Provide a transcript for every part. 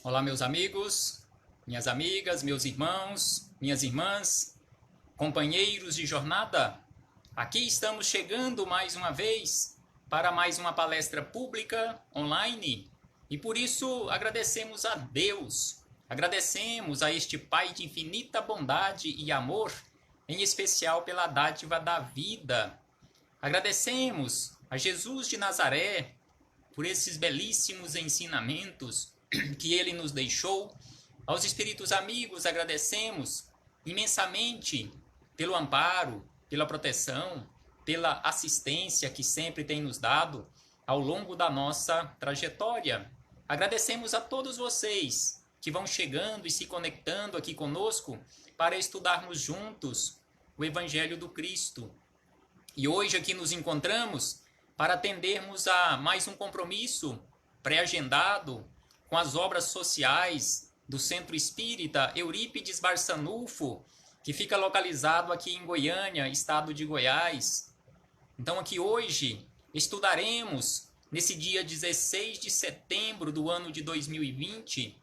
Olá, meus amigos, minhas amigas, meus irmãos, minhas irmãs, companheiros de jornada. Aqui estamos chegando mais uma vez para mais uma palestra pública online e por isso agradecemos a Deus, agradecemos a este Pai de infinita bondade e amor, em especial pela dádiva da vida. Agradecemos a Jesus de Nazaré por esses belíssimos ensinamentos que ele nos deixou. Aos espíritos amigos agradecemos imensamente pelo amparo, pela proteção, pela assistência que sempre tem nos dado ao longo da nossa trajetória. Agradecemos a todos vocês que vão chegando e se conectando aqui conosco para estudarmos juntos o Evangelho do Cristo. E hoje aqui nos encontramos para atendermos a mais um compromisso pré-agendado com as obras sociais do Centro Espírita Eurípides Barçanufo, que fica localizado aqui em Goiânia, estado de Goiás. Então aqui hoje estudaremos, nesse dia 16 de setembro do ano de 2020,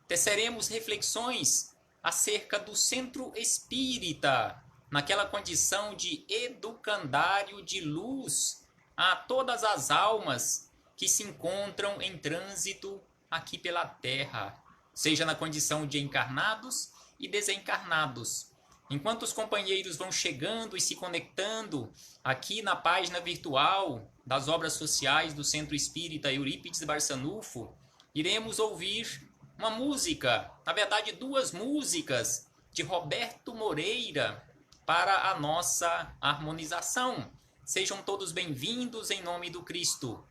teceremos reflexões acerca do Centro Espírita, naquela condição de educandário de luz a todas as almas que se encontram em trânsito aqui pela Terra, seja na condição de encarnados e desencarnados. Enquanto os companheiros vão chegando e se conectando aqui na página virtual das obras sociais do Centro Espírita Eurípides Barçanufo, iremos ouvir uma música, na verdade duas músicas, de Roberto Moreira para a nossa harmonização. Sejam todos bem-vindos em nome do Cristo.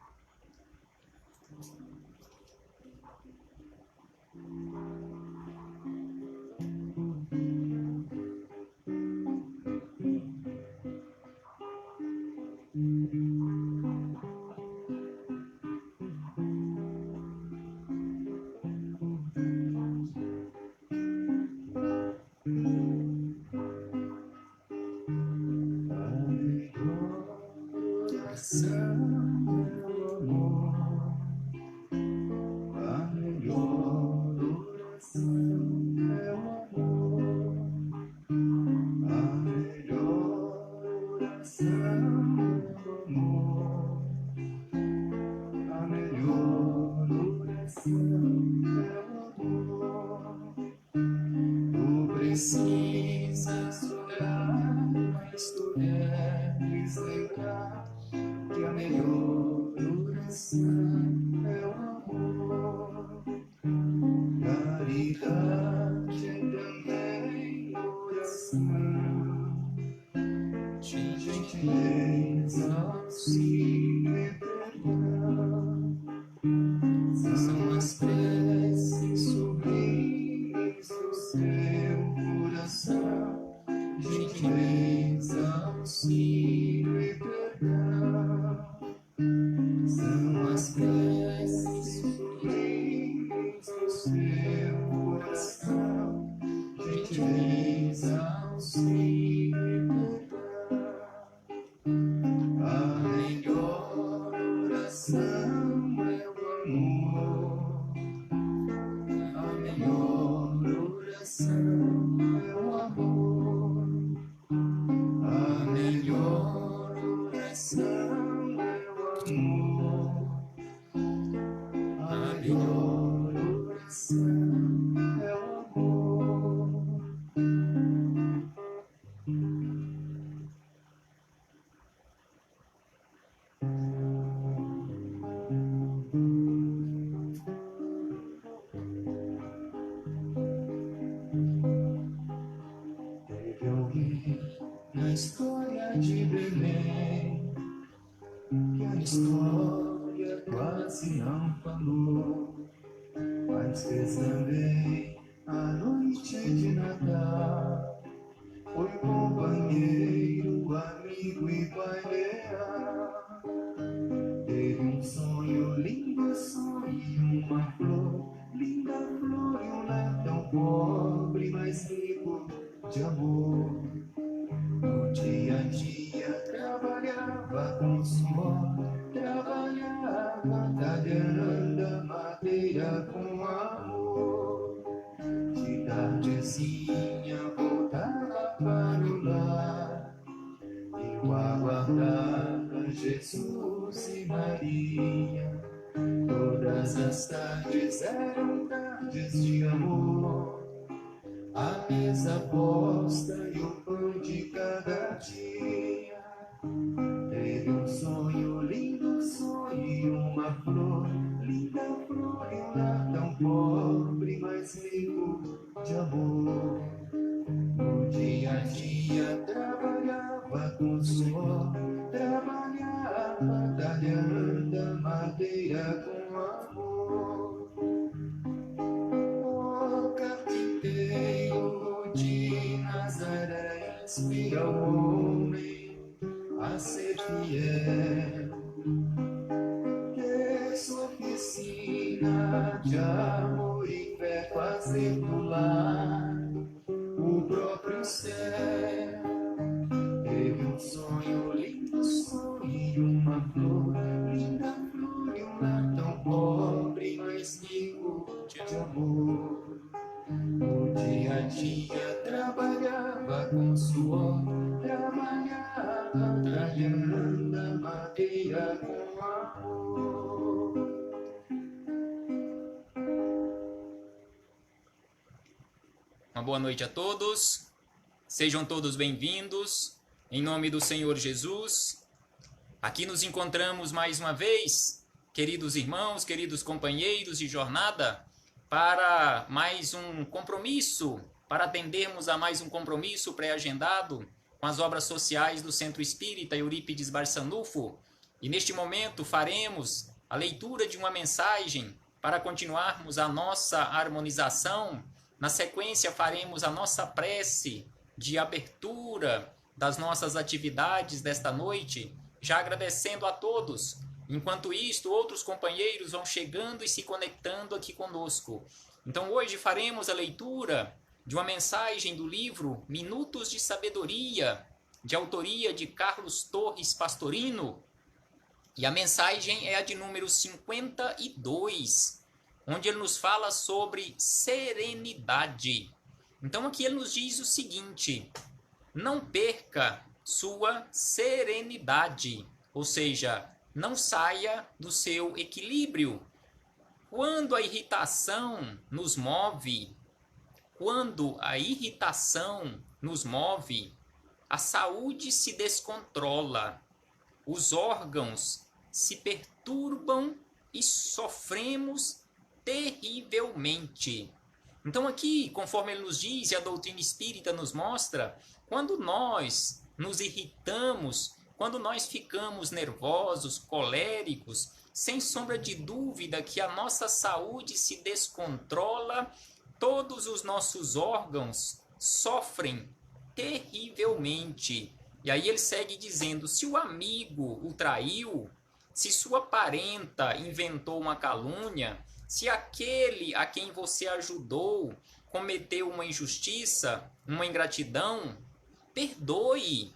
Precisas orar, mas tu deves lembrar que a melhor oração é o amor. Caridade é também oração, de gentileza, auxílio e perdão. São as preces sublimes do seu coração, gentileza, auxílio e perdão. São as preces sublimes do seu coração, gentileza, auxílio e perdão. A melhor oração é o amor. A melhor oração é o amor. A melhor oração é o amor. A melhor oração é o amor. Teve alguém na história de Belém que a história quase não falou, mas fez também a noite de Natal. Foi companheiro, amigo e bailear. Teve um sonho, lindo sonho, uma flor, linda flor e um lar tão pobre, mas rico de amor. No dia a dia trabalhava com suor, trabalhava talhando a madeira com amor. De tardezinha voltava para o lar. Eu aguardava Jesus e Maria. Todas as tardes eram tardes de amor. A mesa posta e o pão de cada dia. Teve um sonho, lindo sonho e uma flor. Linda flor e um lar tão pobre, mas rico de amor. No dia a dia trabalhava com suor. Trabalhava talhando a madeira com amor. O carpinteiro de Nazaré inspira o homem a ser fiel. Que sua oficina de amor e fé fazer do lar o próprio céu. Teve um sonho, lindo sonho e uma flor. Linda flor e um lar tão pobre, mas rico de amor. No dia a dia trabalhava com suor. Trabalhava talhando a madeira com amor. Uma boa noite a todos. Sejam todos bem-vindos. Em nome do Senhor Jesus. Aqui nos encontramos mais uma vez, queridos irmãos, queridos companheiros de jornada, para mais um compromisso, para atendermos a mais um compromisso pré-agendado com as obras sociais do Centro Espírita Eurípides Barçanufo. E neste momento faremos a leitura de uma mensagem para continuarmos a nossa harmonização. Na sequência faremos a nossa prece de abertura das nossas atividades desta noite, já agradecendo a todos. Enquanto isto, outros companheiros vão chegando e se conectando aqui conosco. Então hoje faremos a leitura de uma mensagem do livro Minutos de Sabedoria, de autoria de Carlos Torres Pastorino. E a mensagem é a de número 52, onde ele nos fala sobre serenidade. Então aqui ele nos diz o seguinte: não perca sua serenidade, ou seja, não saia do seu equilíbrio. Quando a irritação nos move, a saúde se descontrola, os órgãos se perturbam e sofremos terrivelmente. Então aqui, conforme ele nos diz e a doutrina espírita nos mostra, quando nós nos irritamos, quando nós ficamos nervosos, coléricos, sem sombra de dúvida que a nossa saúde se descontrola, todos os nossos órgãos sofrem terrivelmente. E aí ele segue dizendo: se o amigo o traiu, se sua parenta inventou uma calúnia, se aquele a quem você ajudou cometeu uma injustiça, uma ingratidão, perdoe.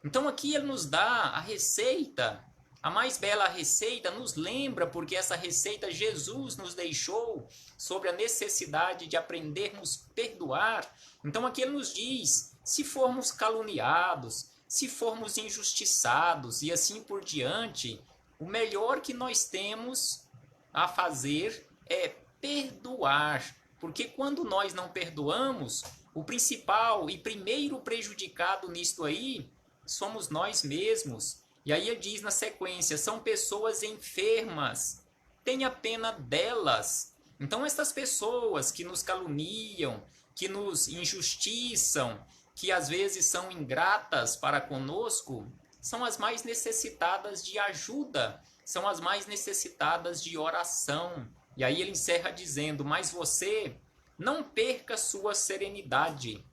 Então aqui ele nos dá a receita, a mais bela receita, nos lembra, porque essa receita Jesus nos deixou, sobre a necessidade de aprendermos a perdoar. Então aqui ele nos diz, se formos caluniados, se formos injustiçados e assim por diante, o melhor que nós temos a fazer é perdoar. Porque quando nós não perdoamos, o principal e primeiro prejudicado nisto aí somos nós mesmos. E aí ele diz na sequência: são pessoas enfermas, tenha pena delas. Então estas pessoas que nos caluniam, que nos injustiçam, que às vezes são ingratas para conosco, são as mais necessitadas de ajuda, são as mais necessitadas de oração. E aí ele encerra dizendo: mas você não perca sua serenidade,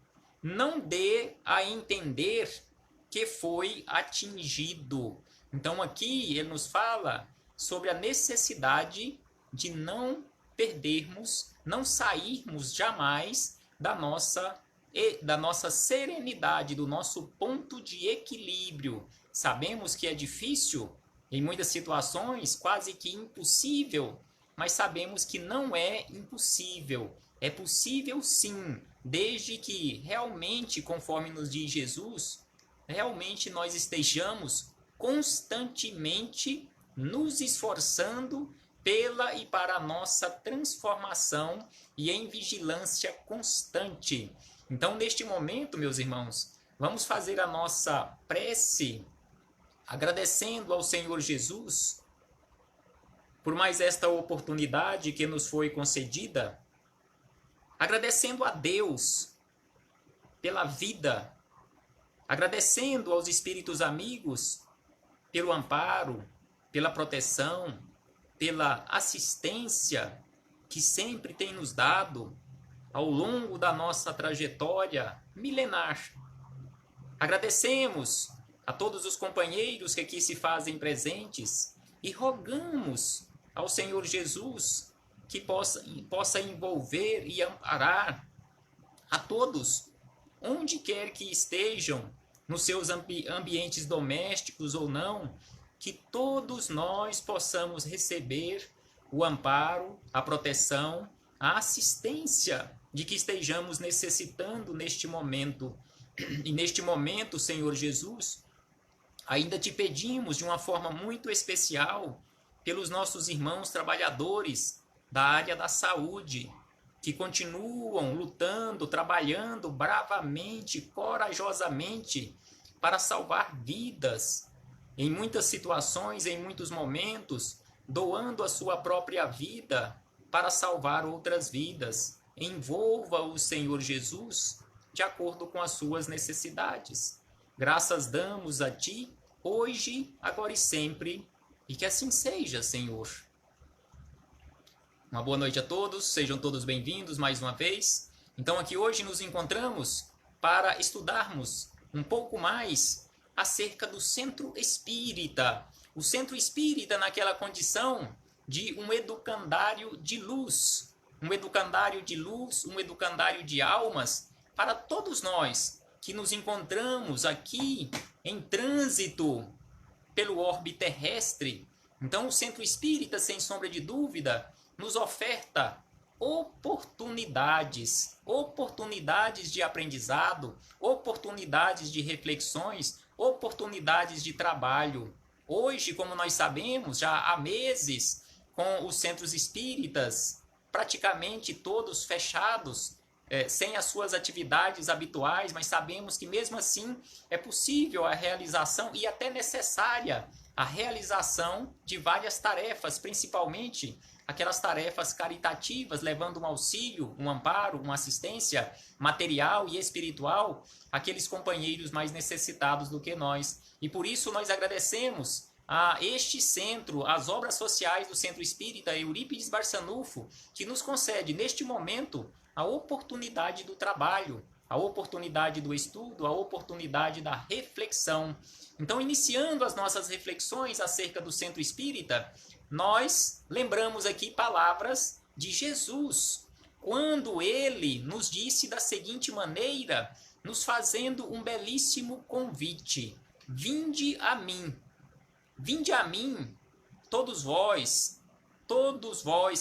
não dê a entender que foi atingido. Então aqui ele nos fala sobre a necessidade de não perdermos, não sairmos jamais da nossa serenidade, do nosso ponto de equilíbrio. Sabemos que é difícil, em muitas situações quase que impossível, mas sabemos que não é impossível. É possível sim, desde que realmente, conforme nos diz Jesus, realmente nós estejamos constantemente nos esforçando pela e para a nossa transformação e em vigilância constante. Então, neste momento, meus irmãos, vamos fazer a nossa prece agradecendo ao Senhor Jesus por mais esta oportunidade que nos foi concedida, agradecendo a Deus pela vida, agradecendo aos espíritos amigos pelo amparo, pela proteção, pela assistência que sempre tem nos dado ao longo da nossa trajetória milenar. Agradecemos a todos os companheiros que aqui se fazem presentes e rogamos ao Senhor Jesus que possa envolver e amparar a todos, onde quer que estejam, nos seus ambientes domésticos ou não, que todos nós possamos receber o amparo, a proteção, a assistência de que estejamos necessitando neste momento. E neste momento, Senhor Jesus, ainda te pedimos de uma forma muito especial pelos nossos irmãos trabalhadores da área da saúde, que continuam lutando, trabalhando bravamente, corajosamente para salvar vidas. Em muitas situações, em muitos momentos, doando a sua própria vida para salvar outras vidas. Envolva o Senhor Jesus de acordo com as suas necessidades. Graças damos a Ti, hoje, agora e sempre, e que assim seja, Senhor. Uma boa noite a todos, sejam todos bem-vindos mais uma vez. Então aqui hoje nos encontramos para estudarmos um pouco mais acerca do Centro Espírita. O Centro Espírita naquela condição de um educandário de luz. Um educandário de luz, um educandário de almas para todos nós que nos encontramos aqui em trânsito pelo orbe terrestre. Então o Centro Espírita, sem sombra de dúvida, nos oferta oportunidades de aprendizado, oportunidades de reflexões, oportunidades de trabalho. Hoje, como nós sabemos, já há meses, com os centros espíritas praticamente todos fechados, sem as suas atividades habituais, mas sabemos que mesmo assim é possível a realização e até necessária a realização de várias tarefas, principalmente aquelas tarefas caritativas, levando um auxílio, um amparo, uma assistência material e espiritual àqueles companheiros mais necessitados do que nós. E por isso nós agradecemos a este centro, as obras sociais do Centro Espírita Eurípides Barçanufo, que nos concede neste momento a oportunidade do trabalho, a oportunidade do estudo, a oportunidade da reflexão. Então, iniciando as nossas reflexões acerca do Centro Espírita, nós lembramos aqui palavras de Jesus, quando ele nos disse da seguinte maneira, nos fazendo um belíssimo convite: vinde a mim, todos vós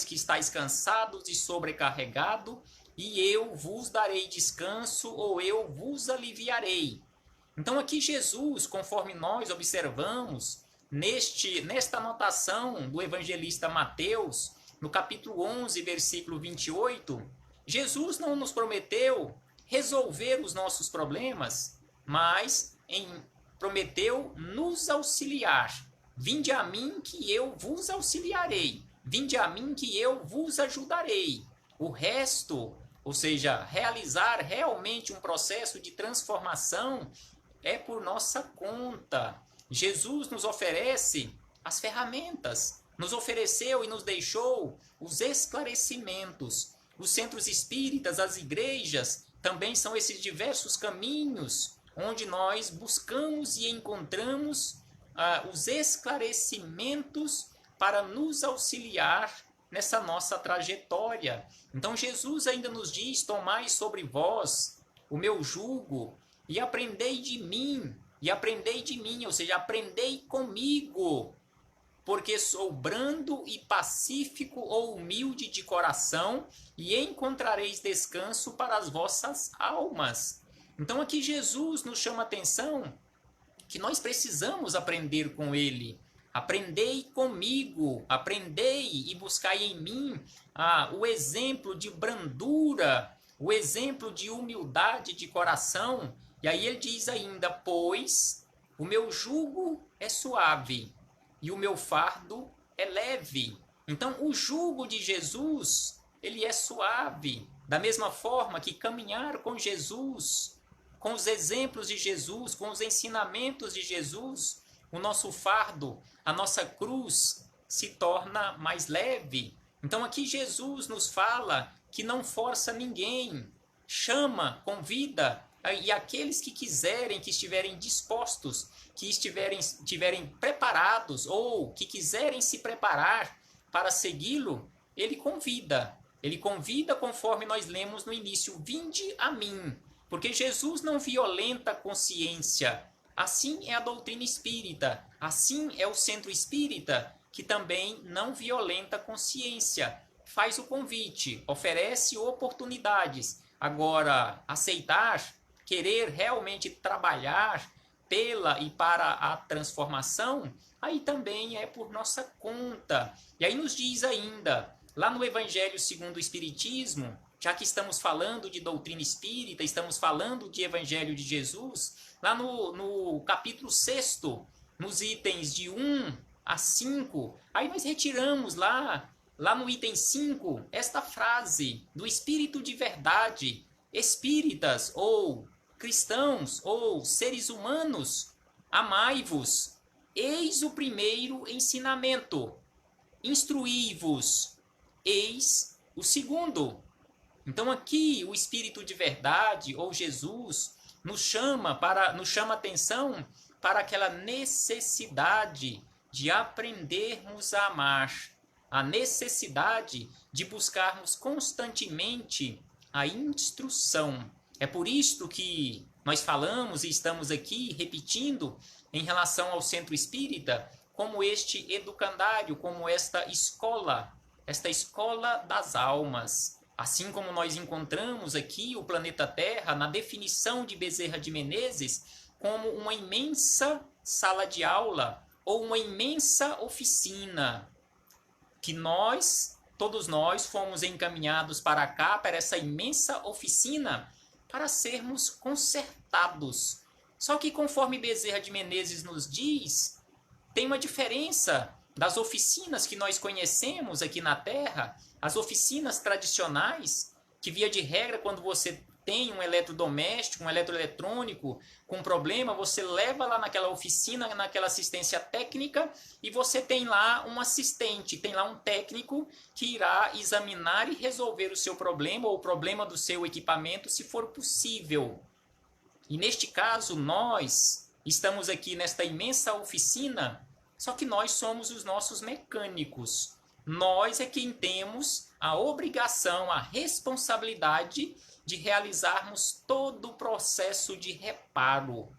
que estáis cansados e sobrecarregados, e eu vos darei descanso, ou eu vos aliviarei. Então aqui Jesus, conforme nós observamos nesta anotação do evangelista Mateus, no capítulo 11, versículo 28, Jesus não nos prometeu resolver os nossos problemas, mas prometeu nos auxiliar. Vinde a mim que eu vos auxiliarei. Vinde a mim que eu vos ajudarei. O resto, ou seja, realizar realmente um processo de transformação, é por nossa conta. Jesus nos oferece as ferramentas, nos ofereceu e nos deixou os esclarecimentos. Os centros espíritas, as igrejas, também são esses diversos caminhos onde nós buscamos e encontramos os esclarecimentos para nos auxiliar nessa nossa trajetória. Então Jesus ainda nos diz: tomai sobre vós o meu jugo e aprendei de mim, ou seja, aprendei comigo, porque sou brando e pacífico ou humilde de coração, e encontrareis descanso para as vossas almas. Então aqui Jesus nos chama a atenção que nós precisamos aprender com ele. Aprendei comigo, aprendei e buscai em mim o exemplo de brandura, o exemplo de humildade de coração. E aí ele diz ainda, pois o meu jugo é suave e o meu fardo é leve. Então o jugo de Jesus, ele é suave. Da mesma forma que caminhar com Jesus, com os exemplos de Jesus, com os ensinamentos de Jesus, o nosso fardo, a nossa cruz se torna mais leve. Então aqui Jesus nos fala que não força ninguém, chama, convida, e aqueles que quiserem, que estiverem dispostos, que estiverem preparados ou que quiserem se preparar para segui-lo, ele convida. Ele convida conforme nós lemos no início, vinde a mim. Porque Jesus não violenta a consciência. Assim é a doutrina espírita. Assim é o centro espírita, que também não violenta a consciência. Faz o convite, oferece oportunidades. Agora, aceitar, querer realmente trabalhar pela e para a transformação, aí também é por nossa conta. E aí nos diz ainda, lá no Evangelho segundo o Espiritismo, já que estamos falando de doutrina espírita, estamos falando de Evangelho de Jesus, lá no capítulo 6º, nos itens de 1 a 5, aí nós retiramos lá no item 5, esta frase do Espírito de Verdade, espíritas ou cristãos ou seres humanos, amai-vos, eis o primeiro ensinamento, instruí-vos, eis o segundo. Então aqui o Espírito de Verdade ou Jesus nos chama atenção para aquela necessidade de aprendermos a amar, a necessidade de buscarmos constantemente a instrução. É por isto que nós falamos e estamos aqui repetindo em relação ao centro espírita como este educandário, como esta escola das almas. Assim como nós encontramos aqui o planeta Terra na definição de Bezerra de Menezes como uma imensa sala de aula ou uma imensa oficina que todos nós fomos encaminhados para cá, para essa imensa oficina, para sermos consertados. Só que conforme Bezerra de Menezes nos diz, tem uma diferença das oficinas que nós conhecemos aqui na Terra, as oficinas tradicionais, que via de regra, quando você tem um eletrodoméstico, um eletroeletrônico com problema, você leva lá naquela oficina, naquela assistência técnica, e você tem lá um assistente, tem lá um técnico que irá examinar e resolver o seu problema ou o problema do seu equipamento, se for possível. E neste caso, nós estamos aqui nesta imensa oficina, só que nós somos os nossos mecânicos. Nós é quem temos a obrigação, a responsabilidade de realizarmos todo o processo de reparo.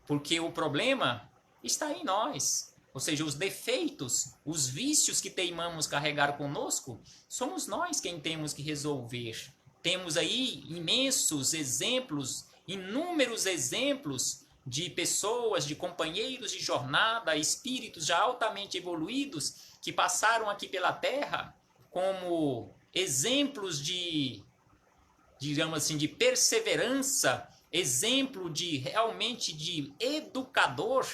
Porque o problema está em nós. Ou seja, os defeitos, os vícios que teimamos carregar conosco, somos nós quem temos que resolver. Temos aí imensos exemplos, inúmeros exemplos de pessoas, de companheiros de jornada, espíritos já altamente evoluídos que passaram aqui pela Terra como exemplos de, digamos assim, de perseverança, exemplo de realmente de educador,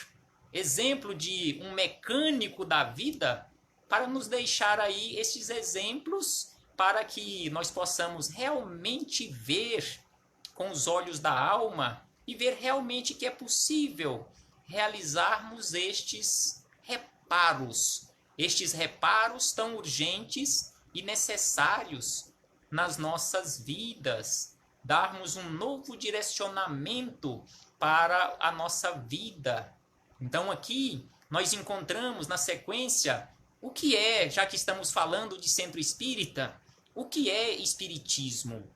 exemplo de um mecânico da vida, para nos deixar aí esses exemplos para que nós possamos realmente ver com os olhos da alma e ver realmente que é possível realizarmos estes reparos tão urgentes e necessários nas nossas vidas, darmos um novo direcionamento para a nossa vida. Então aqui nós encontramos na sequência o que é, já que estamos falando de centro espírita, o que é espiritismo?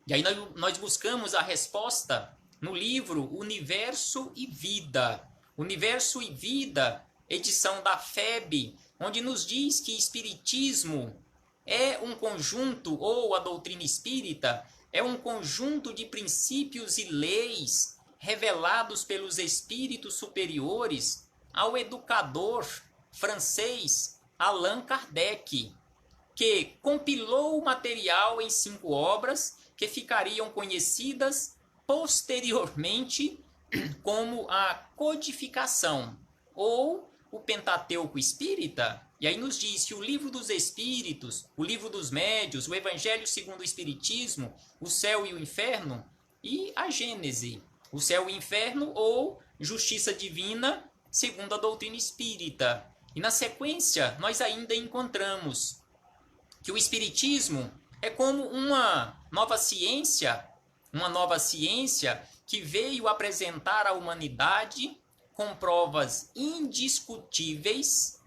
E aí nós buscamos a resposta no livro Universo e Vida. Universo e Vida edição da FEB, onde nos diz que espiritismo é um conjunto, ou a doutrina espírita, é um conjunto de princípios e leis revelados pelos espíritos superiores ao educador francês Allan Kardec, que compilou o material em 5 obras que ficariam conhecidas posteriormente como a codificação, ou o Pentateuco Espírita. E aí nos diz que o Livro dos Espíritos, o Livro dos Médios, o Evangelho segundo o Espiritismo, o Céu e o Inferno, e a Gênese, o Céu e o Inferno, ou Justiça Divina segundo a doutrina espírita. E na sequência nós ainda encontramos que o Espiritismo é como uma nova ciência que veio apresentar à humanidade com provas indiscutíveis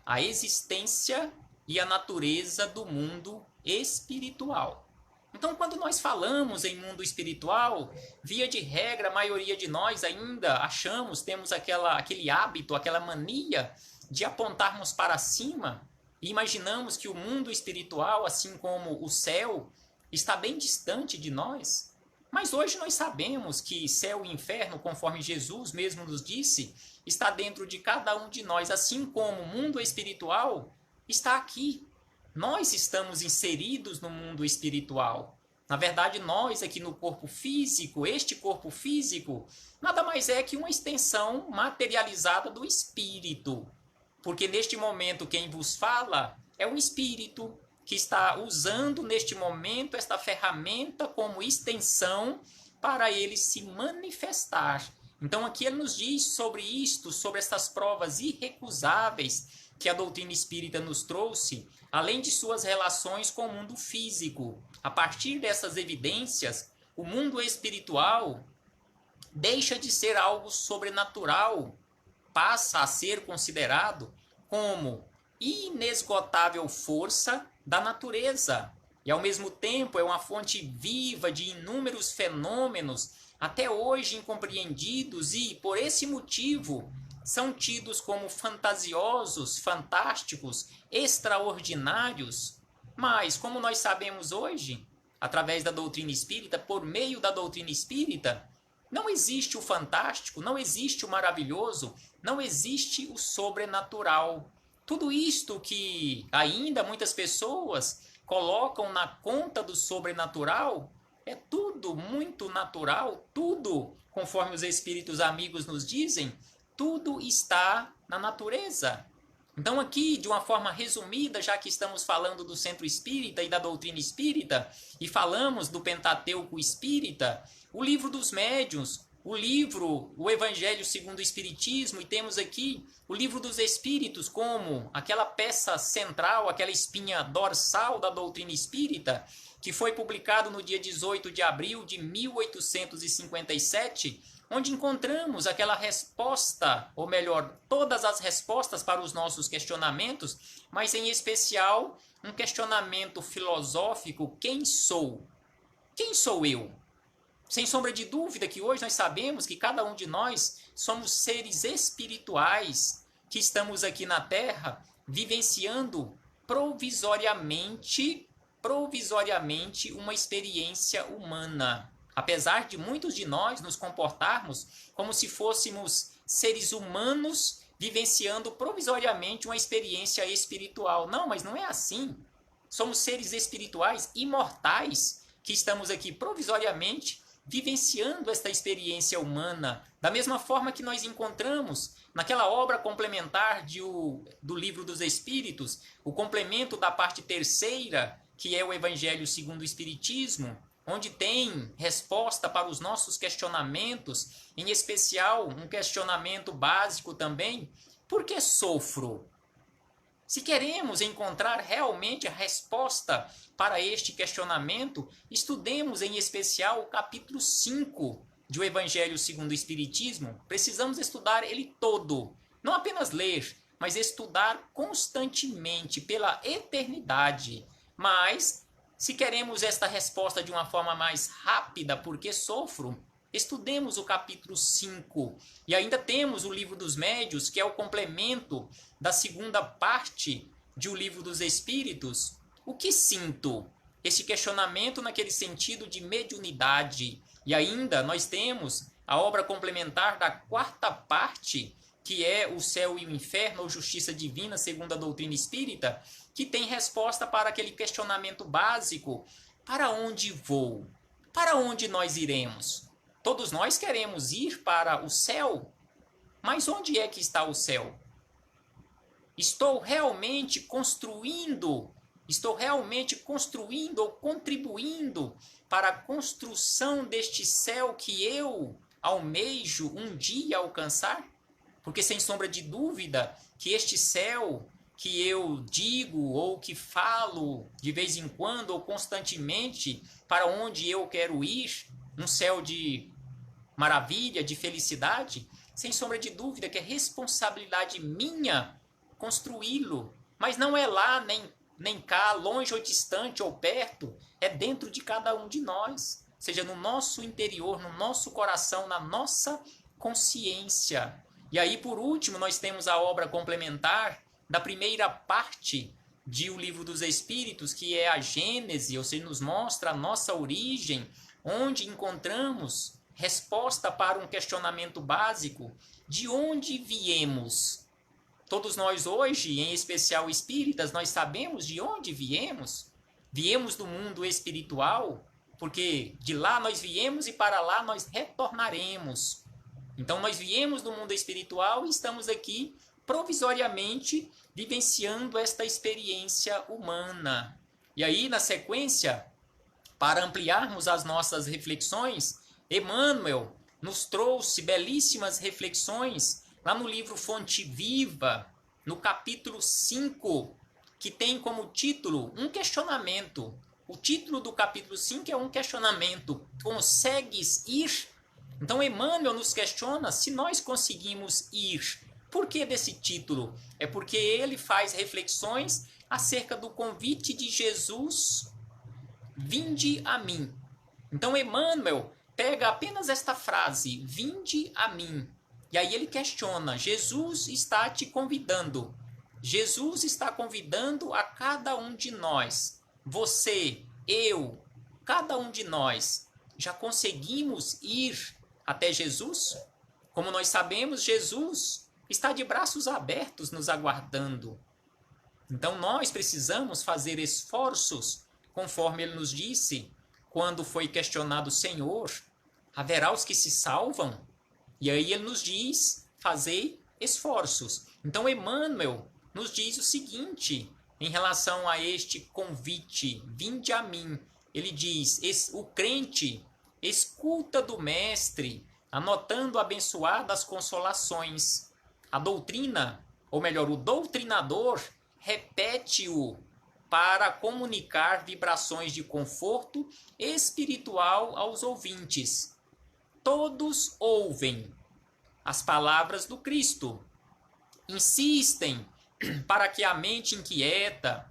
a existência e a natureza do mundo espiritual. Então, quando nós falamos em mundo espiritual, via de regra, a maioria de nós ainda temos aquele hábito, aquela mania de apontarmos para cima e imaginamos que o mundo espiritual, assim como o céu, está bem distante de nós. Mas hoje nós sabemos que céu e inferno, conforme Jesus mesmo nos disse, está dentro de cada um de nós, assim como o mundo espiritual está aqui. Nós estamos inseridos no mundo espiritual. Na verdade, nós aqui no corpo físico, este corpo físico, nada mais é que uma extensão materializada do espírito. Porque neste momento quem vos fala é um espírito que está usando neste momento esta ferramenta como extensão para ele se manifestar. Então aqui ele nos diz sobre isto, sobre estas provas irrecusáveis que a doutrina espírita nos trouxe, além de suas relações com o mundo físico. A partir dessas evidências, o mundo espiritual deixa de ser algo sobrenatural, passa a ser considerado como inesgotável força da natureza. E ao mesmo tempo é uma fonte viva de inúmeros fenômenos até hoje incompreendidos e, por esse motivo, são tidos como fantasiosos, fantásticos, extraordinários. Mas, como nós sabemos hoje, através da doutrina espírita, por meio da doutrina espírita, não existe o fantástico, não existe o maravilhoso, não existe o sobrenatural. Tudo isto que ainda muitas pessoas colocam na conta do sobrenatural é tudo muito natural, tudo, conforme os espíritos amigos nos dizem, tudo está na natureza. Então aqui, de uma forma resumida, já que estamos falando do centro espírita e da doutrina espírita, e falamos do Pentateuco espírita, o Livro dos Médiuns, o Evangelho segundo o Espiritismo, e temos aqui o Livro dos Espíritos como aquela peça central, aquela espinha dorsal da doutrina espírita, que foi publicado no dia 18 de abril de 1857, onde encontramos aquela resposta, ou melhor, todas as respostas para os nossos questionamentos, mas em especial um questionamento filosófico: quem sou? Quem sou eu? Sem sombra de dúvida que hoje nós sabemos que cada um de nós somos seres espirituais que estamos aqui na Terra vivenciando provisoriamente uma experiência humana. Apesar de muitos de nós nos comportarmos como se fôssemos seres humanos vivenciando provisoriamente uma experiência espiritual. Não, mas não é assim. Somos seres espirituais imortais que estamos aqui provisoriamente vivenciando esta experiência humana, da mesma forma que nós encontramos naquela obra complementar do Livro dos Espíritos, o complemento da parte terceira, que é o Evangelho segundo o Espiritismo, onde tem resposta para os nossos questionamentos, em especial um questionamento básico também: por que sofro? Se queremos encontrar realmente a resposta para este questionamento, estudemos em especial o capítulo 5 do Evangelho segundo o Espiritismo. Precisamos estudar ele todo, não apenas ler, mas estudar constantemente pela eternidade. Mas, se queremos esta resposta de uma forma mais rápida, por que sofro? estudemos o capítulo 5. E ainda temos o Livro dos Médiuns, que é o complemento da segunda parte de O Livro dos Espíritos. O que sinto? Esse questionamento naquele sentido de mediunidade. E ainda nós temos a obra complementar da quarta parte, que é O Céu e o Inferno, ou Justiça Divina, segundo a doutrina espírita, que tem resposta para aquele questionamento básico: para onde vou? Para onde nós iremos? Todos nós queremos ir para o céu, mas onde é que está o céu? Estou realmente construindo ou contribuindo para a construção deste céu que eu almejo um dia alcançar? Porque sem sombra de dúvida que este céu que eu digo ou que falo de vez em quando ou constantemente para onde eu quero ir, um céu de maravilha, de felicidade, sem sombra de dúvida que é responsabilidade minha construí-lo. Mas não é lá, nem cá, longe ou distante ou perto, é dentro de cada um de nós, seja no nosso interior, no nosso coração, na nossa consciência. E aí, por último, nós temos a obra complementar da primeira parte de O Livro dos Espíritos, que é a Gênese, ou seja, nos mostra a nossa origem, onde encontramos resposta para um questionamento básico: de onde viemos? Todos nós hoje, em especial espíritas, nós sabemos de onde viemos. Viemos do mundo espiritual, porque de lá nós viemos e para lá nós retornaremos. Então nós viemos do mundo espiritual e estamos aqui provisoriamente vivenciando esta experiência humana. E aí, na sequência, para ampliarmos as nossas reflexões, Emmanuel nos trouxe belíssimas reflexões lá no livro Fonte Viva, no capítulo 5, que tem como título um questionamento. O título do capítulo 5 é um questionamento: consegues ir? Então Emmanuel nos questiona se nós conseguimos ir. Por que desse título? É porque ele faz reflexões acerca do convite de Jesus: vinde a mim. Então Emmanuel pega apenas esta frase, vinde a mim, e aí ele questiona: Jesus está te convidando. Jesus está convidando a cada um de nós. Você, eu, cada um de nós, já conseguimos ir até Jesus? Como nós sabemos, Jesus está de braços abertos nos aguardando. Então nós precisamos fazer esforços, conforme ele nos disse, quando foi questionado: Senhor, haverá os que se salvam? E aí ele nos diz: fazei esforços. Então Emmanuel nos diz o seguinte em relação a este convite: vinde a mim. Ele diz: o crente escuta do mestre, anotando abençoadas consolações. A doutrina, ou melhor, o doutrinador, repete-o para comunicar vibrações de conforto espiritual aos ouvintes. Todos ouvem as palavras do Cristo, insistem para que a mente inquieta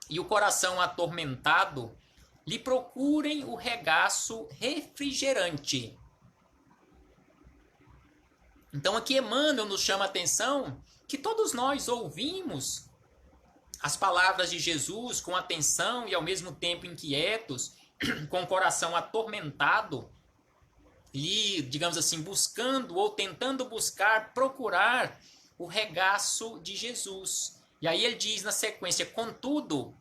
e o coração atormentado lhe procurem o regaço refrigerante. Então aqui Emmanuel nos chama a atenção que todos nós ouvimos as palavras de Jesus com atenção e ao mesmo tempo inquietos, com o coração atormentado, e, digamos assim, buscando ou tentando buscar, procurar o regaço de Jesus. E aí ele diz na sequência: contudo,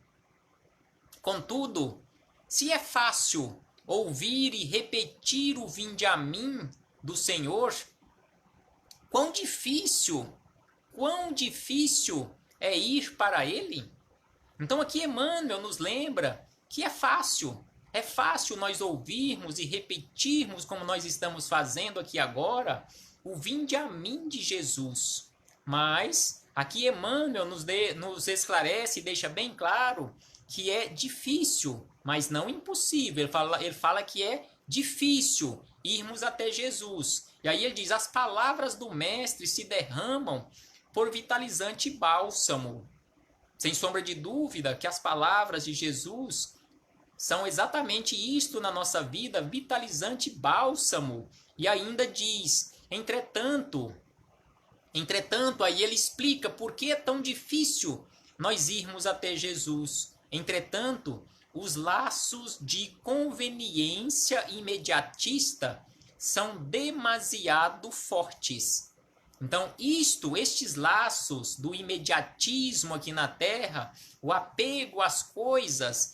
se é fácil ouvir e repetir o vinde a mim do Senhor, quão difícil é ir para ele? Então aqui Emmanuel nos lembra que é fácil nós ouvirmos e repetirmos, como nós estamos fazendo aqui agora, o vinde a mim de Jesus. Mas aqui Emmanuel nos esclarece e deixa bem claro que é difícil, mas não impossível. Ele fala que é difícil irmos até Jesus. E aí ele diz: as palavras do mestre se derramam por vitalizante bálsamo. Sem sombra de dúvida que as palavras de Jesus são exatamente isto na nossa vida, vitalizante bálsamo. E ainda diz, entretanto, aí ele explica por que é tão difícil nós irmos até Jesus. Entretanto, os laços de conveniência imediatista são demasiado fortes. Então, estes laços do imediatismo aqui na Terra, o apego às coisas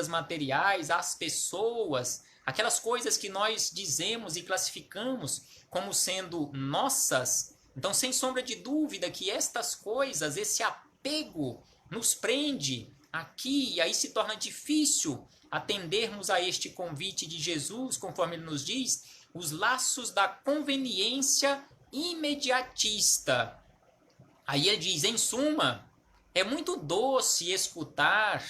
materiais, às pessoas, aquelas coisas que nós dizemos e classificamos como sendo nossas. Então, sem sombra de dúvida que estas coisas, esse apego nos prende aqui, e aí se torna difícil atendermos a este convite de Jesus, conforme ele nos diz, os laços da conveniência imediatista. Aí ele diz, em suma, é muito doce escutar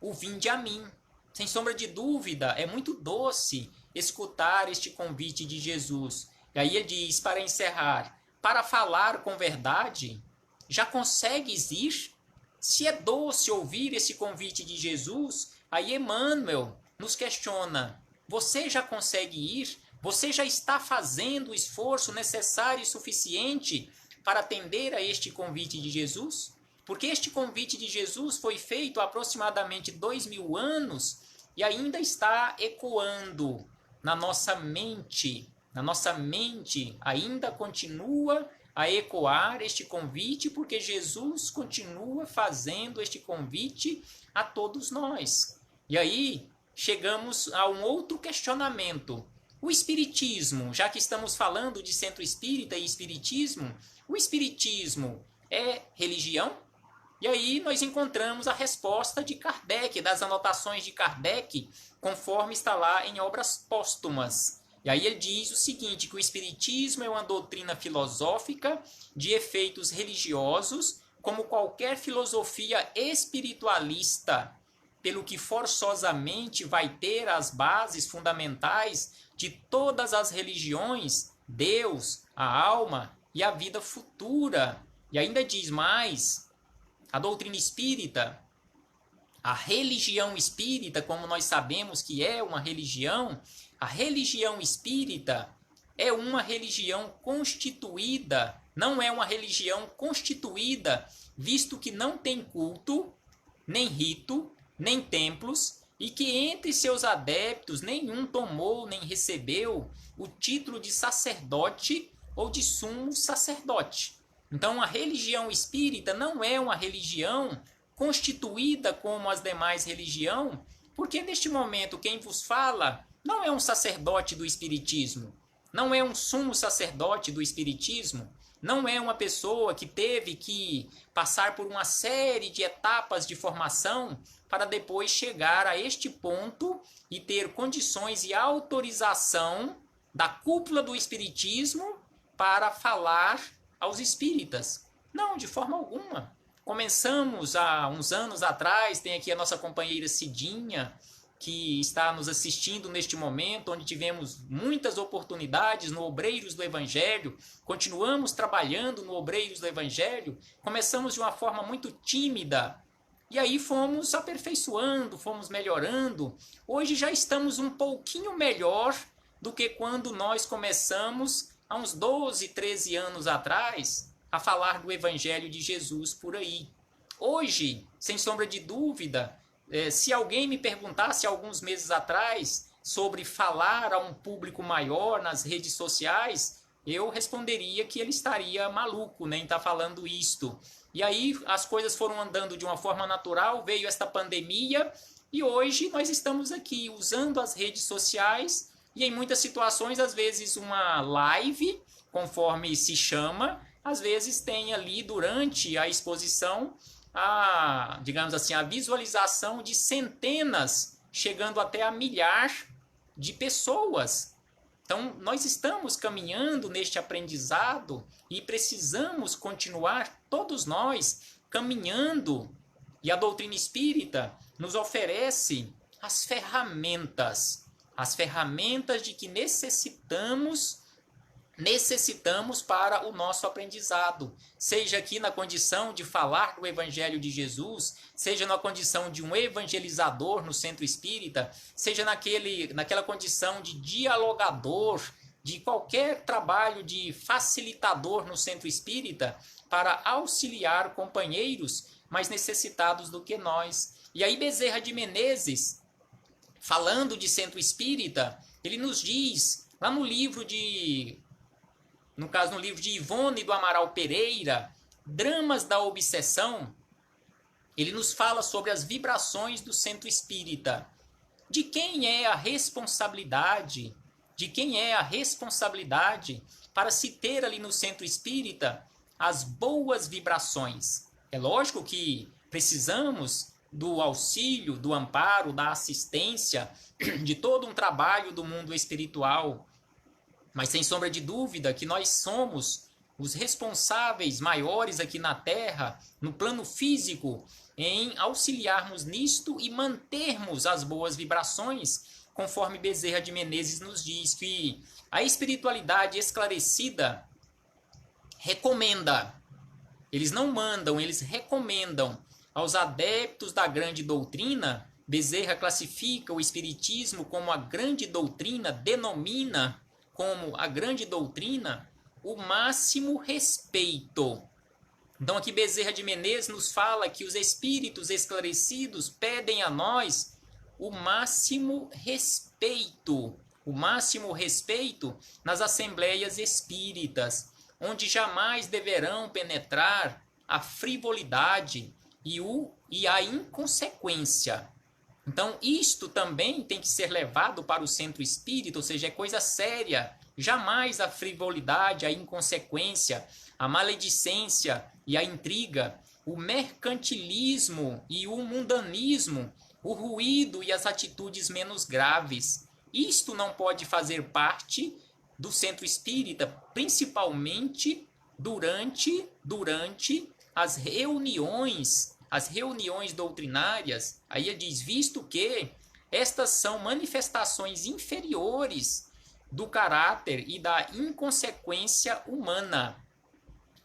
o vinde a mim. Sem sombra de dúvida, é muito doce escutar este convite de Jesus. E aí ele diz, para encerrar, para falar com verdade, já consegues ir? Se é doce ouvir esse convite de Jesus, aí Emmanuel nos questiona, você já consegue ir? Você já está fazendo o esforço necessário e suficiente para atender a este convite de Jesus? Porque este convite de Jesus foi feito há aproximadamente 2000 anos e ainda está ecoando na nossa mente. Na nossa mente ainda continua a ecoar este convite, porque Jesus continua fazendo este convite a todos nós. E aí chegamos a um outro questionamento. O Espiritismo, já que estamos falando de centro espírita e Espiritismo, o Espiritismo é religião? E aí nós encontramos a resposta de Kardec, das anotações de Kardec, conforme está lá em Obras Póstumas. E aí ele diz o seguinte, que o Espiritismo é uma doutrina filosófica de efeitos religiosos, como qualquer filosofia espiritualista, pelo que forçosamente vai ter as bases fundamentais de todas as religiões, Deus, a alma e a vida futura. E ainda diz mais, a doutrina espírita, a religião espírita, como nós sabemos que é uma religião, a religião espírita é uma religião constituída, não é uma religião constituída, visto que não tem culto, nem rito, nem templos, e que entre seus adeptos nenhum tomou nem recebeu o título de sacerdote ou de sumo sacerdote. Então a religião espírita não é uma religião constituída como as demais religiões, porque neste momento quem vos fala não é um sacerdote do espiritismo, não é um sumo sacerdote do espiritismo, não é uma pessoa que teve que passar por uma série de etapas de formação para depois chegar a este ponto e ter condições e autorização da cúpula do espiritismo para falar aos espíritas. Não, de forma alguma. Começamos há uns anos atrás, tem aqui a nossa companheira Cidinha, que está nos assistindo neste momento, onde tivemos muitas oportunidades no Obreiros do Evangelho, continuamos trabalhando no Obreiros do Evangelho, começamos de uma forma muito tímida, e aí fomos aperfeiçoando, fomos melhorando. Hoje já estamos um pouquinho melhor do que quando nós começamos, há uns 12, 13 anos atrás, a falar do Evangelho de Jesus por aí. Hoje, sem sombra de dúvida, se alguém me perguntasse alguns meses atrás sobre falar a um público maior nas redes sociais, eu responderia que ele estaria maluco, nem tá falando isto. E aí as coisas foram andando de uma forma natural, veio esta pandemia e hoje nós estamos aqui usando as redes sociais e em muitas situações, às vezes uma live, conforme se chama, às vezes tem ali durante a exposição digamos assim, a visualização de centenas, chegando até a milhar de pessoas. Então, nós estamos caminhando neste aprendizado e precisamos continuar, todos nós, caminhando. E a doutrina espírita nos oferece as ferramentas de que necessitamos necessitamos para o nosso aprendizado, seja aqui na condição de falar do Evangelho de Jesus, seja na condição de um evangelizador no centro espírita, seja naquela condição de dialogador, de qualquer trabalho de facilitador no centro espírita, para auxiliar companheiros mais necessitados do que nós. E aí Bezerra de Menezes, falando de centro espírita, ele nos diz, lá no livro de Ivone do Amaral Pereira, Dramas da Obsessão, ele nos fala sobre as vibrações do centro espírita. De quem é a responsabilidade? De quem é a responsabilidade para se ter ali no centro espírita as boas vibrações? É lógico que precisamos do auxílio, do amparo, da assistência, de todo um trabalho do mundo espiritual, mas sem sombra de dúvida que nós somos os responsáveis maiores aqui na Terra, no plano físico, em auxiliarmos nisto e mantermos as boas vibrações, conforme Bezerra de Menezes nos diz que a espiritualidade esclarecida recomenda, eles não mandam, eles recomendam aos adeptos da grande doutrina. Bezerra classifica o espiritismo como a grande doutrina, denomina como a grande doutrina o máximo respeito. Então aqui Bezerra de Menezes nos fala que os espíritos esclarecidos pedem a nós o máximo respeito nas assembleias espíritas, onde jamais deverão penetrar a frivolidade e a inconsequência. Então, isto também tem que ser levado para o centro espírita, ou seja, é coisa séria. Jamais a frivolidade, a inconsequência, a maledicência e a intriga, o mercantilismo e o mundanismo, o ruído e as atitudes menos graves. Isto não pode fazer parte do centro espírita, principalmente durante as reuniões doutrinárias. Aí ele diz, visto que estas são manifestações inferiores do caráter e da inconsequência humana.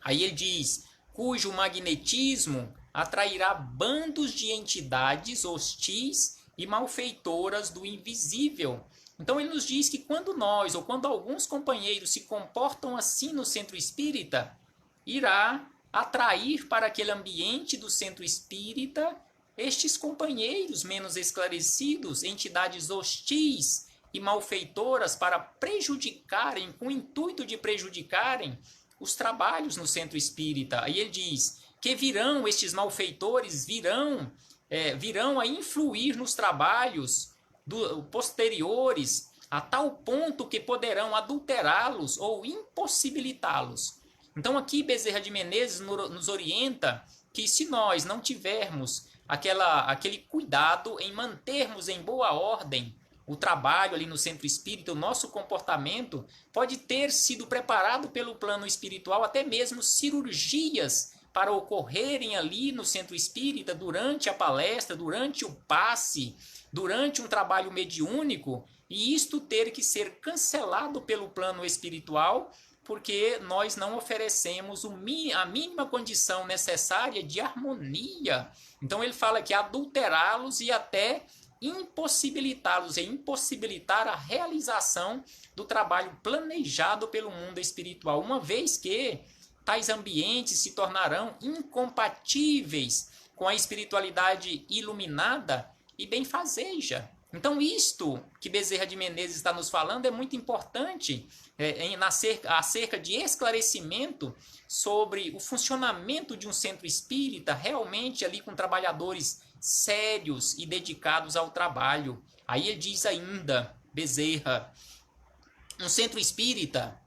Aí ele diz, cujo magnetismo atrairá bandos de entidades hostis e malfeitoras do invisível. Então ele nos diz que quando nós, ou quando alguns companheiros se comportam assim no centro espírita, irá atrair para aquele ambiente do centro espírita estes companheiros menos esclarecidos, entidades hostis e malfeitoras para prejudicarem, com o intuito de prejudicarem os trabalhos no centro espírita. Aí ele diz que estes malfeitores virão a influir nos trabalhos posteriores a tal ponto que poderão adulterá-los ou impossibilitá-los. Então aqui Bezerra de Menezes nos orienta que se nós não tivermos aquele cuidado em mantermos em boa ordem o trabalho ali no centro espírita, o nosso comportamento pode ter sido preparado pelo plano espiritual, até mesmo cirurgias para ocorrerem ali no centro espírita durante a palestra, durante o passe, durante um trabalho mediúnico, e isto ter que ser cancelado pelo plano espiritual, porque nós não oferecemos a mínima condição necessária de harmonia. Então ele fala que adulterá-los e até impossibilitá-los, e impossibilitar a realização do trabalho planejado pelo mundo espiritual, uma vez que tais ambientes se tornarão incompatíveis com a espiritualidade iluminada e benfazeja. Então isto que Bezerra de Menezes está nos falando é muito importante acerca de esclarecimento sobre o funcionamento de um centro espírita, realmente ali com trabalhadores sérios e dedicados ao trabalho. Aí ele diz ainda, Bezerra, um centro espírita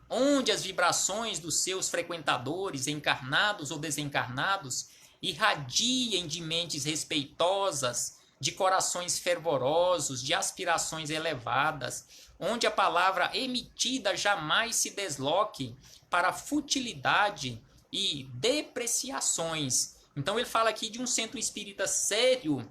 onde as vibrações dos seus frequentadores, encarnados ou desencarnados, irradiem de mentes respeitosas, de corações fervorosos, de aspirações elevadas, onde a palavra emitida jamais se desloque para futilidade e depreciações. Então ele fala aqui de um centro espírita sério,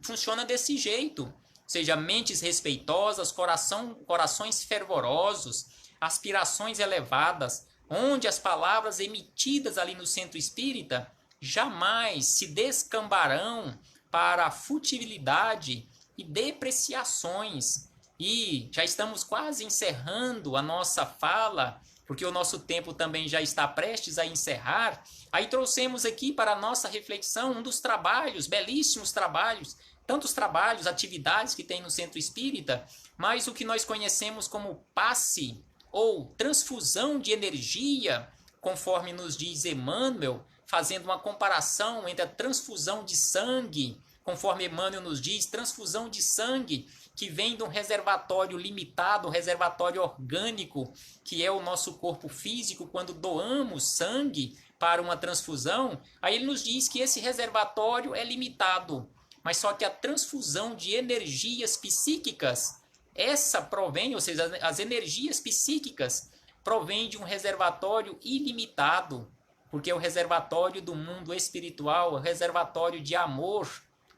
funciona desse jeito, ou seja, mentes respeitosas, corações fervorosos, aspirações elevadas, onde as palavras emitidas ali no centro espírita jamais se descambarão para a futilidade e depreciações. E já estamos quase encerrando a nossa fala, porque o nosso tempo também já está prestes a encerrar. Aí trouxemos aqui para a nossa reflexão um dos trabalhos, belíssimos trabalhos, tantos trabalhos, atividades que tem no Centro Espírita, mas o que nós conhecemos como passe ou transfusão de energia, conforme nos diz Emmanuel, fazendo uma comparação entre a transfusão de sangue, conforme Emmanuel nos diz, transfusão de sangue que vem de um reservatório limitado, um reservatório orgânico, que é o nosso corpo físico, quando doamos sangue para uma transfusão, aí ele nos diz que esse reservatório é limitado, mas só que a transfusão de energias psíquicas, essa provém, ou seja, as energias psíquicas provém de um reservatório ilimitado, porque é o reservatório do mundo espiritual, o reservatório de amor,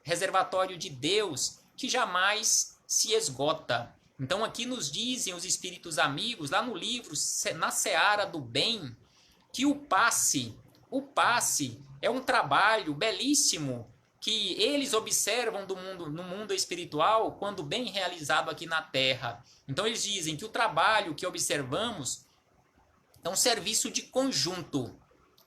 reservatório de Deus, que jamais se esgota. Então aqui nos dizem os espíritos amigos, lá no livro Na Seara do Bem, que o passe é um trabalho belíssimo que eles observam no mundo espiritual quando bem realizado aqui na Terra. Então eles dizem que o trabalho que observamos é um serviço de conjunto.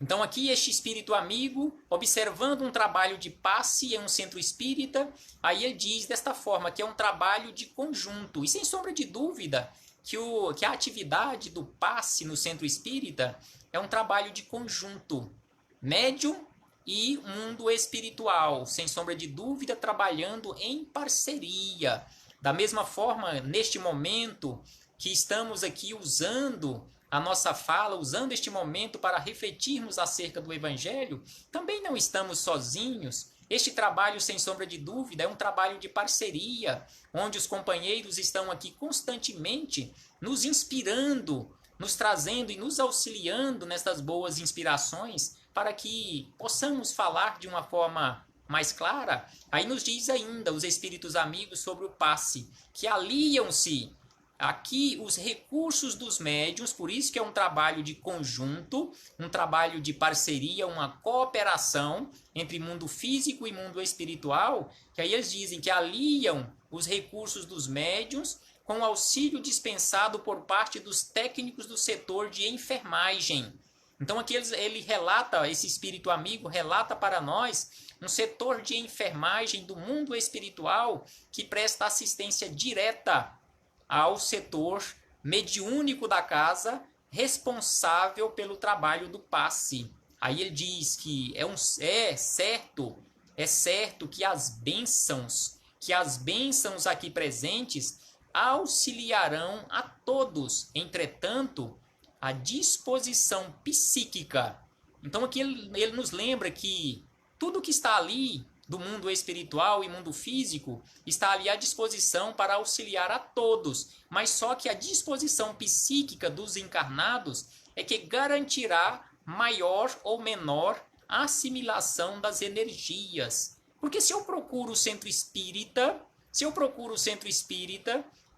Então aqui este espírito amigo, observando um trabalho de passe em um centro espírita, aí ele diz desta forma que é um trabalho de conjunto. E sem sombra de dúvida que a atividade do passe no centro espírita é um trabalho de conjunto. Médium e mundo espiritual, sem sombra de dúvida, trabalhando em parceria. Da mesma forma, neste momento que estamos aqui usando a nossa fala, usando este momento para refletirmos acerca do Evangelho, também não estamos sozinhos. Este trabalho, sem sombra de dúvida, é um trabalho de parceria, onde os companheiros estão aqui constantemente nos inspirando, nos trazendo e nos auxiliando nestas boas inspirações, para que possamos falar de uma forma mais clara. Aí nos diz ainda os espíritos amigos sobre o passe, que aliam-se aqui os recursos dos médiuns, por isso que é um trabalho de conjunto, um trabalho de parceria, uma cooperação entre mundo físico e mundo espiritual, que aí eles dizem que aliam os recursos dos médiuns com o auxílio dispensado por parte dos técnicos do setor de enfermagem. Então aqui ele relata, esse espírito amigo relata para nós um setor de enfermagem do mundo espiritual que presta assistência direta ao setor mediúnico da casa, responsável pelo trabalho do passe. Aí ele diz que é certo que as bênçãos aqui presentes auxiliarão a todos. Entretanto, a disposição psíquica. Então aqui ele nos lembra que tudo que está ali do mundo espiritual e mundo físico está ali à disposição para auxiliar a todos, mas só que a disposição psíquica dos encarnados é que garantirá maior ou menor assimilação das energias. Porque se eu procuro o centro espírita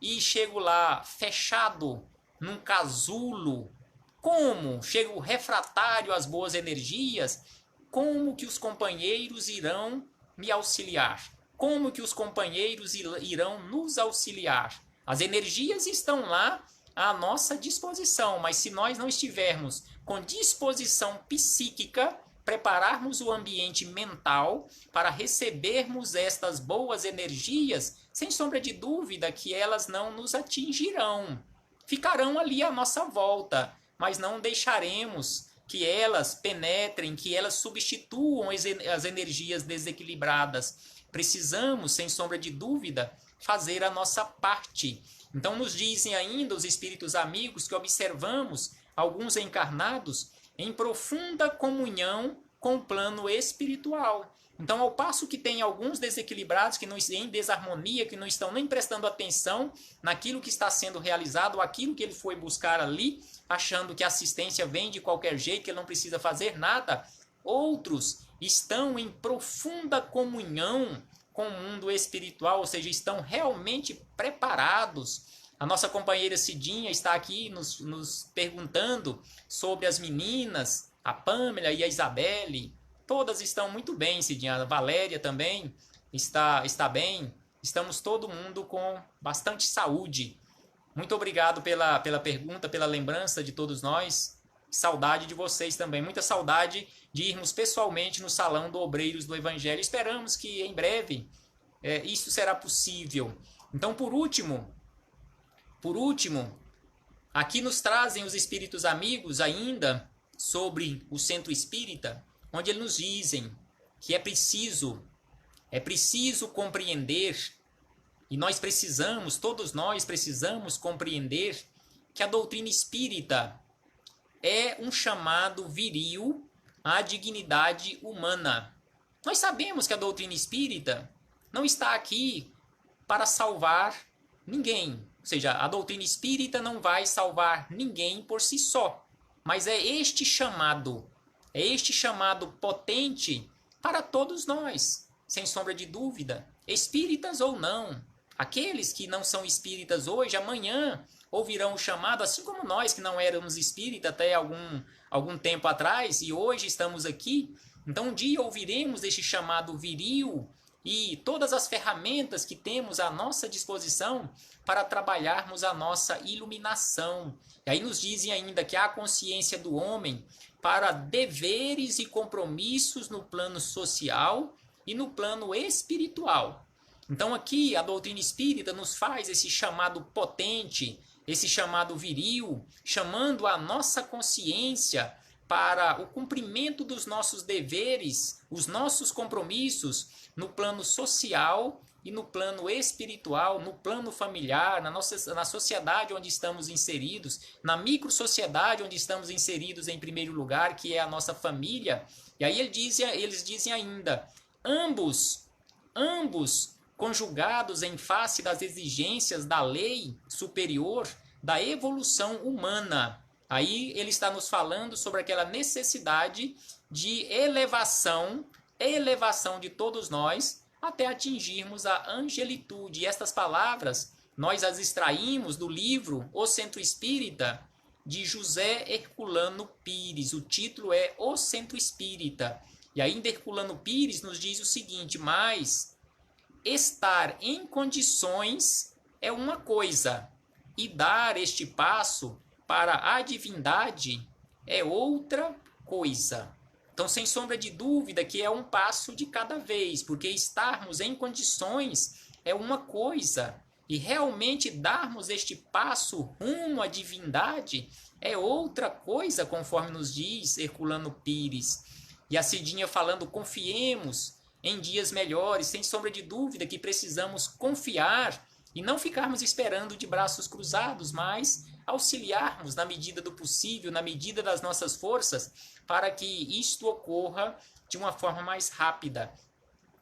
e chego lá fechado num casulo, como chego refratário às boas energias, como que os companheiros irão me auxiliar? Como que os companheiros irão nos auxiliar? As energias estão lá à nossa disposição, mas se nós não estivermos com disposição psíquica, prepararmos o ambiente mental para recebermos estas boas energias, sem sombra de dúvida que elas não nos atingirão. Ficarão ali à nossa volta, mas não deixaremos que elas penetrem, que elas substituam as energias desequilibradas. Precisamos, sem sombra de dúvida, fazer a nossa parte. Então nos dizem ainda os espíritos amigos que observamos alguns encarnados em profunda comunhão com o plano espiritual. Então, ao passo que tem alguns desequilibrados, que não em desarmonia, que não estão nem prestando atenção naquilo que está sendo realizado, ou aquilo que ele foi buscar ali, achando que a assistência vem de qualquer jeito, que ele não precisa fazer nada, outros estão em profunda comunhão com o mundo espiritual, ou seja, estão realmente preparados A nossa companheira Cidinha está aqui nos perguntando sobre as meninas, a Pâmela e a Isabelle. Todas estão muito bem, Cidinha. A Valéria também está bem. Estamos todo mundo com bastante saúde. Muito obrigado pela pergunta, pela lembrança de todos nós. Saudade de vocês também. Muita saudade de irmos pessoalmente no Salão do Obreiros do Evangelho. Esperamos que em breve isso será possível. Então, por último, aqui nos trazem os espíritos amigos ainda sobre o centro espírita, onde eles nos dizem que é preciso compreender, e todos nós precisamos compreender que a doutrina espírita é um chamado viril à dignidade humana. Nós sabemos que a doutrina espírita não está aqui para salvar ninguém. Ou seja, a doutrina espírita não vai salvar ninguém por si só. Mas é este chamado potente para todos nós, sem sombra de dúvida, espíritas ou não. Aqueles que não são espíritas hoje, amanhã ouvirão o chamado, assim como nós que não éramos espíritas até algum tempo atrás e hoje estamos aqui. Então um dia ouviremos este chamado viril e todas as ferramentas que temos à nossa disposição para trabalharmos a nossa iluminação. E aí nos dizem ainda que há a consciência do homem para deveres e compromissos no plano social e no plano espiritual. Então aqui a doutrina espírita nos faz esse chamado potente, esse chamado viril, chamando a nossa consciência para o cumprimento dos nossos deveres, os nossos compromissos no plano social e no plano espiritual, no plano familiar, na sociedade onde estamos inseridos, na microsociedade onde estamos inseridos em primeiro lugar, que é a nossa família. E aí eles dizem ainda, ambos conjugados em face das exigências da lei superior, da evolução humana. Aí ele está nos falando sobre aquela necessidade de elevação de todos nós até atingirmos a angelitude. E estas palavras nós as extraímos do livro O Centro Espírita de José Herculano Pires. O título é O Centro Espírita. E ainda Herculano Pires nos diz o seguinte: mas estar em condições é uma coisa, e dar este passo para a divindade é outra coisa. Então, sem sombra de dúvida que é um passo de cada vez, porque estarmos em condições é uma coisa, e realmente darmos este passo rumo à divindade é outra coisa, conforme nos diz Herculano Pires. E a Cidinha falando, confiemos em dias melhores, sem sombra de dúvida que precisamos confiar e não ficarmos esperando de braços cruzados, mas auxiliarmos na medida do possível, na medida das nossas forças, para que isto ocorra de uma forma mais rápida.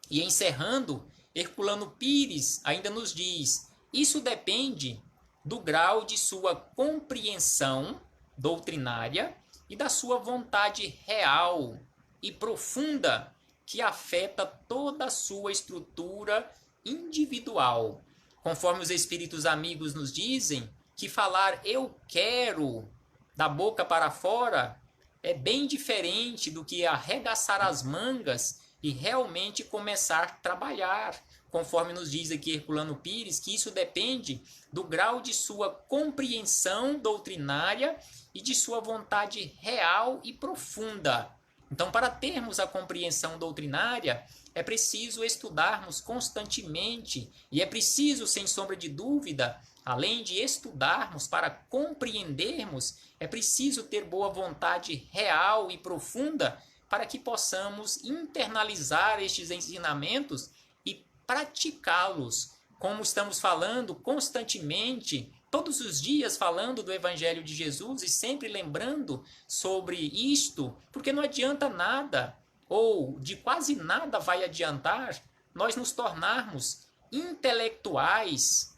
E encerrando, Herculano Pires ainda nos diz, isso depende do grau de sua compreensão doutrinária e da sua vontade real e profunda que afeta toda a sua estrutura individual. Conforme os espíritos amigos nos dizem, que falar eu quero da boca para fora é bem diferente do que arregaçar as mangas e realmente começar a trabalhar. Conforme nos diz aqui Herculano Pires, que isso depende do grau de sua compreensão doutrinária e de sua vontade real e profunda. Então, para termos a compreensão doutrinária, é preciso estudarmos constantemente e é preciso, sem sombra de dúvida, além de estudarmos para compreendermos, é preciso ter boa vontade real e profunda para que possamos internalizar estes ensinamentos e praticá-los, como estamos falando constantemente, todos os dias falando do Evangelho de Jesus e sempre lembrando sobre isto, porque não adianta nada, ou de quase nada vai adiantar, nós nos tornarmos intelectuais,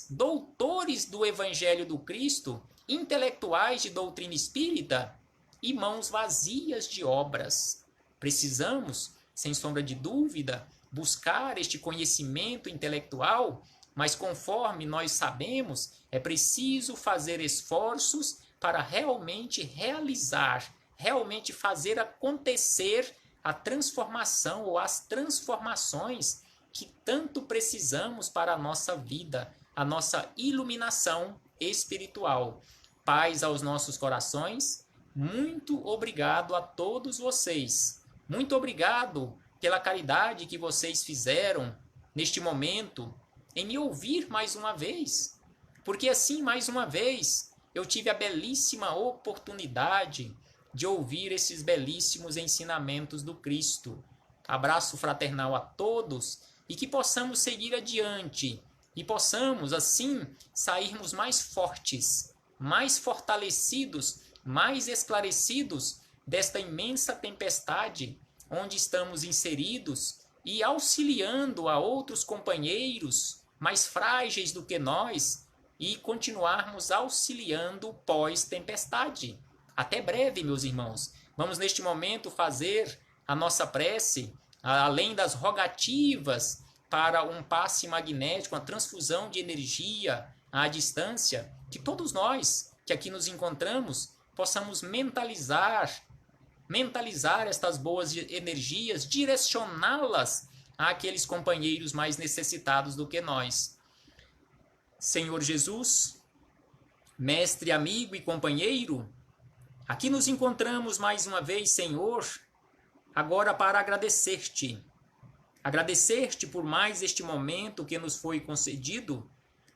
doutores do Evangelho do Cristo, intelectuais de doutrina espírita e mãos vazias de obras. Precisamos, sem sombra de dúvida, buscar este conhecimento intelectual mas conforme nós sabemos, é preciso fazer esforços para realmente realizar, realmente fazer acontecer a transformação ou as transformações que tanto precisamos para a nossa vida, a nossa iluminação espiritual. Paz aos nossos corações. Muito obrigado a todos vocês. Muito obrigado pela caridade que vocês fizeram neste momento em me ouvir mais uma vez. Porque assim, mais uma vez, eu tive a belíssima oportunidade de ouvir esses belíssimos ensinamentos do Cristo. Abraço fraternal a todos e que possamos seguir adiante e possamos, assim, sairmos mais fortes, mais fortalecidos, mais esclarecidos desta imensa tempestade onde estamos inseridos e auxiliando a outros companheiros mais frágeis do que nós e continuarmos auxiliando pós-tempestade. Até breve, meus irmãos. Vamos neste momento fazer a nossa prece, além das rogativas para um passe magnético, uma transfusão de energia à distância, que todos nós que aqui nos encontramos possamos mentalizar estas boas energias, direcioná-las àqueles companheiros mais necessitados do que nós. Senhor Jesus, mestre, amigo e companheiro, aqui nos encontramos mais uma vez, Senhor, agora para agradecer-te. Agradecer-te por mais este momento que nos foi concedido,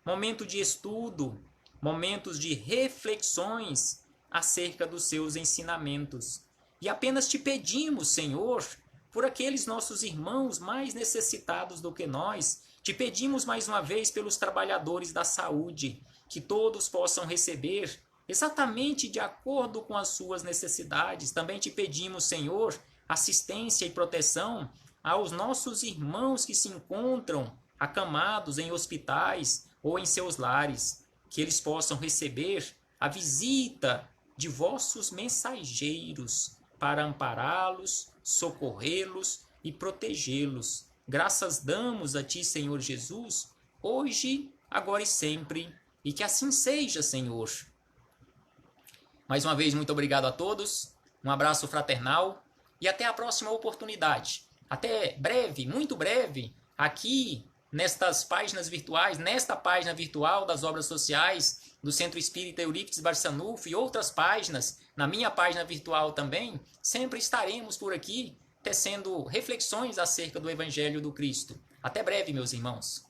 momento de estudo, momentos de reflexões acerca dos seus ensinamentos. E apenas te pedimos, Senhor, por aqueles nossos irmãos mais necessitados do que nós, te pedimos mais uma vez pelos trabalhadores da saúde, que todos possam receber exatamente de acordo com as suas necessidades. Também te pedimos, Senhor, assistência e proteção aos nossos irmãos que se encontram acamados em hospitais ou em seus lares, que eles possam receber a visita de vossos mensageiros para ampará-los, socorrê-los e protegê-los. Graças damos a ti, Senhor Jesus, hoje, agora e sempre, e que assim seja, Senhor. Mais uma vez, muito obrigado a todos, um abraço fraternal e até a próxima oportunidade. Até breve, muito breve, aqui nestas páginas virtuais, nesta página virtual das obras sociais do Centro Espírita Eurípides Barçanufo e outras páginas, na minha página virtual também, sempre estaremos por aqui tecendo reflexões acerca do Evangelho do Cristo. Até breve, meus irmãos.